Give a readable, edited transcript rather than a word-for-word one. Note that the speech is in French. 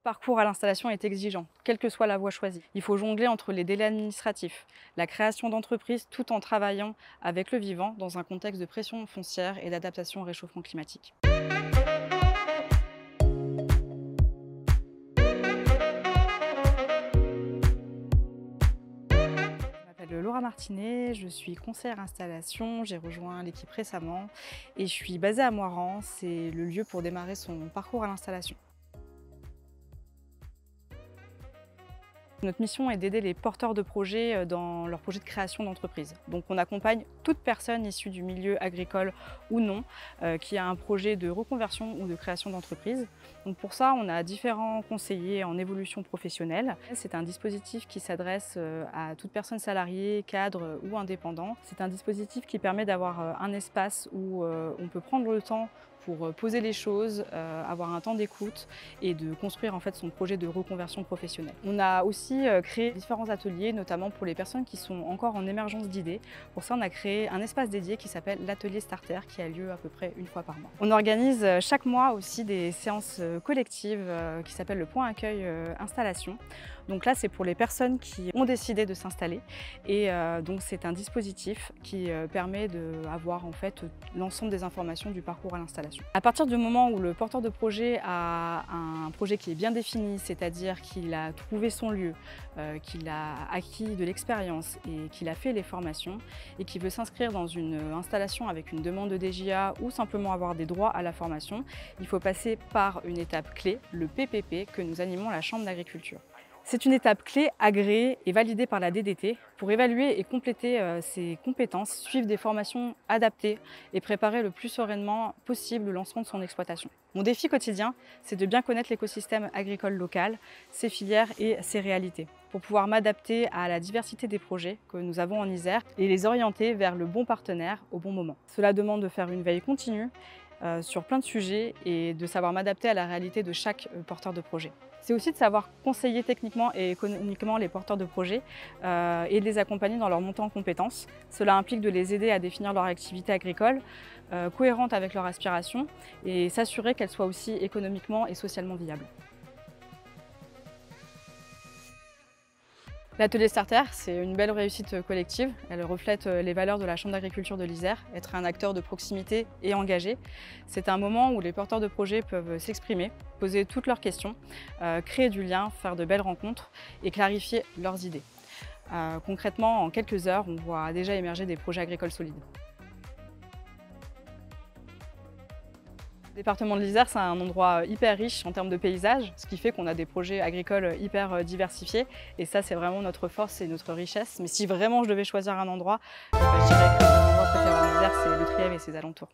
parcours à l'installation est exigeant, quelle que soit la voie choisie. Il faut jongler entre les délais administratifs, la création d'entreprises tout en travaillant avec le vivant dans un contexte de pression foncière et d'adaptation au réchauffement climatique. Je m'appelle Laura Martinet, je suis conseillère installation, j'ai rejoint l'équipe récemment et je suis basée à Moirans, c'est le lieu pour démarrer son parcours à l'installation. Notre mission est d'aider les porteurs de projets dans leur projet de création d'entreprise. Donc on accompagne toute personne issue du milieu agricole ou non qui a un projet de reconversion ou de création d'entreprise. Donc pour ça, on a différents conseillers en évolution professionnelle. C'est un dispositif qui s'adresse à toute personne salariée, cadre ou indépendant. C'est un dispositif qui permet d'avoir un espace où on peut prendre le temps pour poser les choses, avoir un temps d'écoute et de construire en fait son projet de reconversion professionnelle. On a aussi créé différents ateliers, notamment pour les personnes qui sont encore en émergence d'idées. Pour ça, on a créé un espace dédié qui s'appelle l'atelier Starter, qui a lieu à peu près une fois par mois. On organise chaque mois aussi des séances collectives qui s'appellent le point accueil installation. Donc là, c'est pour les personnes qui ont décidé de s'installer et donc c'est un dispositif qui permet d'avoir en fait l'ensemble des informations du parcours à l'installation. À partir du moment où le porteur de projet a un projet qui est bien défini, c'est-à-dire qu'il a trouvé son lieu, qu'il a acquis de l'expérience et qu'il a fait les formations et qu'il veut s'inscrire dans une installation avec une demande de DJA ou simplement avoir des droits à la formation, il faut passer par une étape clé, le PPP, que nous animons à la Chambre d'agriculture. C'est une étape clé agréée et validée par la DDT pour évaluer et compléter ses compétences, suivre des formations adaptées et préparer le plus sereinement possible le lancement de son exploitation. Mon défi quotidien, c'est de bien connaître l'écosystème agricole local, ses filières et ses réalités, pour pouvoir m'adapter à la diversité des projets que nous avons en Isère et les orienter vers le bon partenaire au bon moment. Cela demande de faire une veille continue sur plein de sujets et de savoir m'adapter à la réalité de chaque porteur de projet. C'est aussi de savoir conseiller techniquement et économiquement les porteurs de projets et de les accompagner dans leur montée en compétences. Cela implique de les aider à définir leur activité agricole cohérente avec leurs aspirations et s'assurer qu'elle soit aussi économiquement et socialement viable. L'atelier Starter, c'est une belle réussite collective. Elle reflète les valeurs de la Chambre d'agriculture de l'Isère, être un acteur de proximité et engagé. C'est un moment où les porteurs de projets peuvent s'exprimer, poser toutes leurs questions, créer du lien, faire de belles rencontres et clarifier leurs idées. Concrètement, en quelques heures, on voit déjà émerger des projets agricoles solides. Le département de l'Isère, c'est un endroit hyper riche en termes de paysages, ce qui fait qu'on a des projets agricoles hyper diversifiés. Et ça, c'est vraiment notre force et notre richesse. Mais si vraiment je devais choisir un endroit, je dirais que mon endroit préféré en Isère, c'est le Trièves et ses alentours.